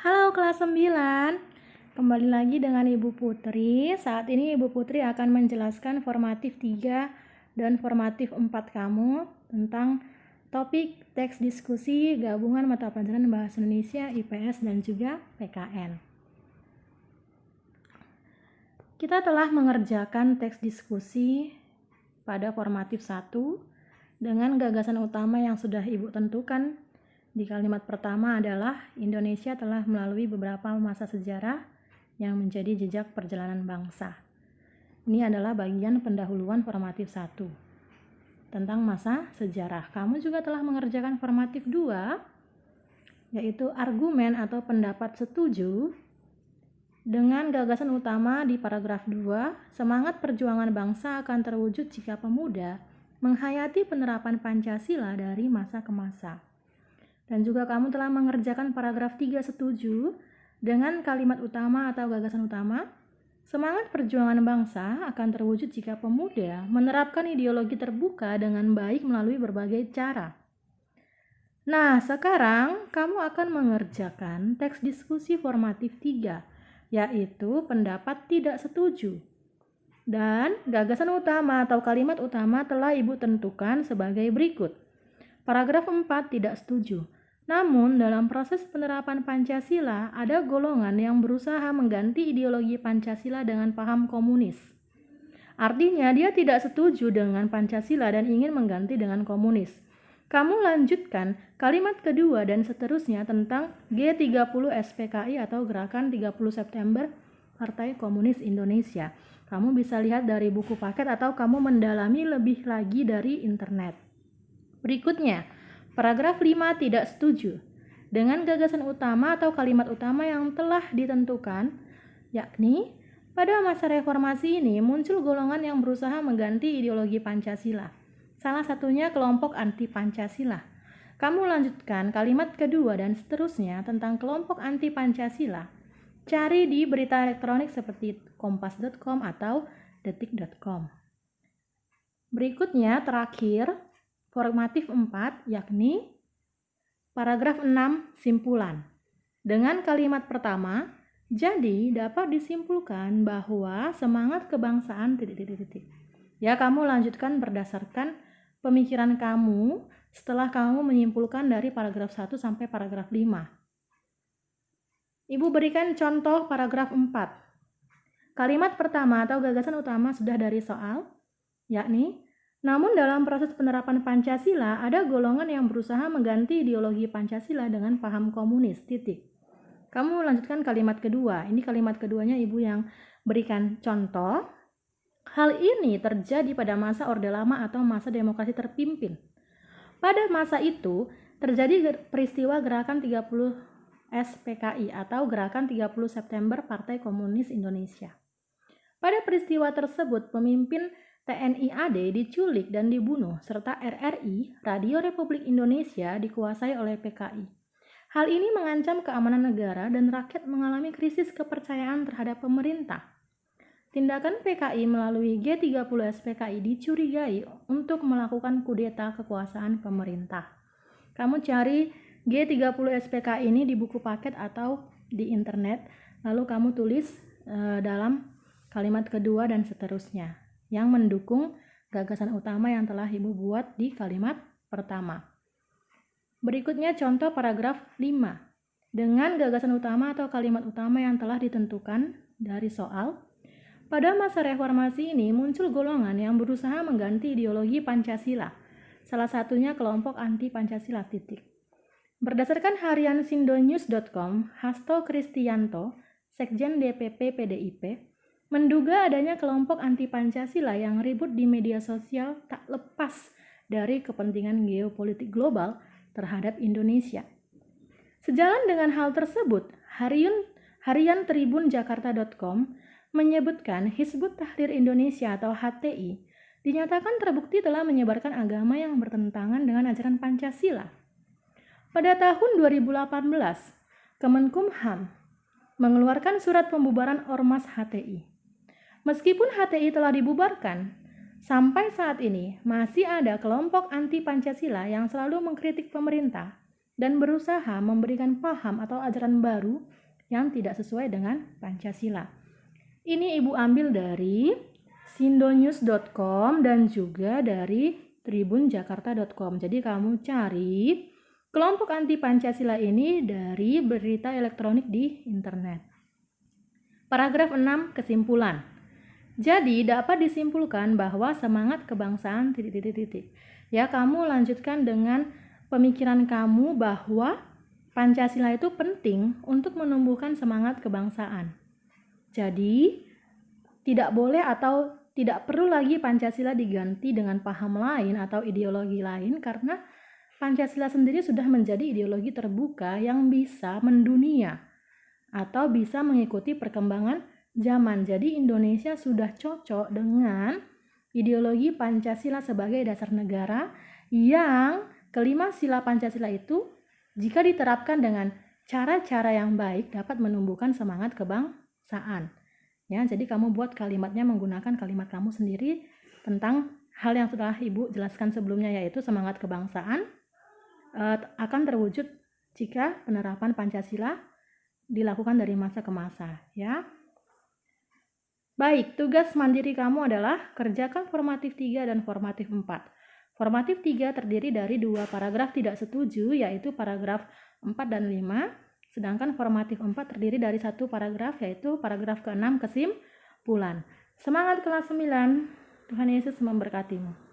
Halo kelas 9, kembali lagi dengan Ibu Putri. Saat ini Ibu Putri akan menjelaskan formatif 3 dan formatif 4 kamu tentang topik teks diskusi gabungan mata pelajaran Bahasa Indonesia, IPS, dan juga PKN. Kita telah mengerjakan teks diskusi pada formatif 1 dengan gagasan utama yang sudah Ibu tentukan. Di kalimat pertama adalah Indonesia telah melalui beberapa masa sejarah yang menjadi jejak perjalanan bangsa. Ini adalah bagian pendahuluan formatif 1 tentang masa sejarah. Kamu juga telah mengerjakan formatif 2, yaitu argumen atau pendapat setuju dengan gagasan utama di paragraf 2, semangat perjuangan bangsa akan terwujud jika pemuda menghayati penerapan Pancasila dari masa ke masa. Dan juga kamu telah mengerjakan paragraf 3 setuju dengan kalimat utama atau gagasan utama, semangat perjuangan bangsa akan terwujud jika pemuda menerapkan ideologi terbuka dengan baik melalui berbagai cara. Nah, sekarang kamu akan mengerjakan teks diskusi formatif 3, yaitu pendapat tidak setuju. Dan gagasan utama atau kalimat utama telah Ibu tentukan sebagai berikut. Paragraf 4 tidak setuju. Namun, dalam proses penerapan Pancasila, ada golongan yang berusaha mengganti ideologi Pancasila dengan paham komunis. Artinya, dia tidak setuju dengan Pancasila dan ingin mengganti dengan komunis. Kamu lanjutkan kalimat kedua dan seterusnya tentang G30 SPKI atau Gerakan 30 September Partai Komunis Indonesia. Kamu bisa lihat dari buku paket atau kamu mendalami lebih lagi dari internet. Berikutnya, paragraf 5 tidak setuju dengan gagasan utama atau kalimat utama yang telah ditentukan, yakni pada masa reformasi ini muncul golongan yang berusaha mengganti ideologi Pancasila. Salah satunya kelompok anti Pancasila. Kamu lanjutkan kalimat kedua dan seterusnya tentang kelompok anti Pancasila. Cari di berita elektronik seperti kompas.com atau detik.com. Berikutnya terakhir, formatif 4, yakni paragraf 6 simpulan. Dengan kalimat pertama, jadi dapat disimpulkan bahwa semangat kebangsaan ... Ya, kamu lanjutkan berdasarkan pemikiran kamu setelah kamu menyimpulkan dari paragraf 1 sampai paragraf 5. Ibu berikan contoh paragraf 4. Kalimat pertama atau gagasan utama sudah dari soal, yakni namun dalam proses penerapan Pancasila, ada golongan yang berusaha mengganti ideologi Pancasila dengan paham komunis, titik. Kamu lanjutkan kalimat kedua. Ini kalimat keduanya Ibu yang berikan contoh. Hal ini terjadi pada masa Orde Lama atau masa demokrasi terpimpin. Pada masa itu, terjadi peristiwa Gerakan 30 SPKI atau Gerakan 30 September Partai Komunis Indonesia. Pada peristiwa tersebut, pemimpin TNI AD diculik dan dibunuh, serta RRI, Radio Republik Indonesia, dikuasai oleh PKI. Hal ini mengancam keamanan negara dan rakyat mengalami krisis kepercayaan terhadap pemerintah. Tindakan PKI melalui G30 SPKI dicurigai untuk melakukan kudeta kekuasaan pemerintah. Kamu cari G30 SPKI ini di buku paket atau di internet, lalu kamu tulis dalam kalimat kedua dan seterusnya yang mendukung gagasan utama yang telah Ibu buat di kalimat pertama. Berikutnya contoh paragraf 5. Dengan gagasan utama atau kalimat utama yang telah ditentukan dari soal, pada masa reformasi ini muncul golongan yang berusaha mengganti ideologi Pancasila, salah satunya kelompok anti Pancasila, titik. Berdasarkan harian sindonews.com, Hasto Kristianto, Sekjen DPP PDIP, menduga adanya kelompok anti Pancasila yang ribut di media sosial tak lepas dari kepentingan geopolitik global terhadap Indonesia. Sejalan dengan hal tersebut, harian tribunjakarta.com menyebutkan Hizbut Tahrir Indonesia atau HTI dinyatakan terbukti telah menyebarkan agama yang bertentangan dengan ajaran Pancasila. Pada tahun 2018, Kemenkumham mengeluarkan surat pembubaran Ormas HTI. Meskipun HTI telah dibubarkan, sampai saat ini masih ada kelompok anti Pancasila yang selalu mengkritik pemerintah dan berusaha memberikan paham atau ajaran baru yang tidak sesuai dengan Pancasila. Ini Ibu ambil dari sindonews.com dan juga dari tribunjakarta.com. Jadi kamu cari kelompok anti Pancasila ini dari berita elektronik di internet. Paragraf 6, kesimpulan. Jadi dapat disimpulkan bahwa semangat kebangsaan ... Ya, kamu lanjutkan dengan pemikiran kamu bahwa Pancasila itu penting untuk menumbuhkan semangat kebangsaan. Jadi, tidak boleh atau tidak perlu lagi Pancasila diganti dengan paham lain atau ideologi lain karena Pancasila sendiri sudah menjadi ideologi terbuka yang bisa mendunia atau bisa mengikuti perkembangan zaman. Jadi Indonesia sudah cocok dengan ideologi Pancasila sebagai dasar negara yang kelima sila Pancasila itu jika diterapkan dengan cara-cara yang baik dapat menumbuhkan semangat kebangsaan. Ya, jadi kamu buat kalimatnya menggunakan kalimat kamu sendiri tentang hal yang sudah Ibu jelaskan sebelumnya, yaitu semangat kebangsaan akan terwujud jika penerapan Pancasila dilakukan dari masa ke masa, ya. Baik, tugas mandiri kamu adalah kerjakan formatif 3 dan formatif 4. Formatif 3 terdiri dari 2 paragraf tidak setuju, yaitu paragraf 4 dan 5, sedangkan formatif 4 terdiri dari 1 paragraf, yaitu paragraf ke-6 kesimpulan. Semangat kelas 9, Tuhan Yesus memberkatimu.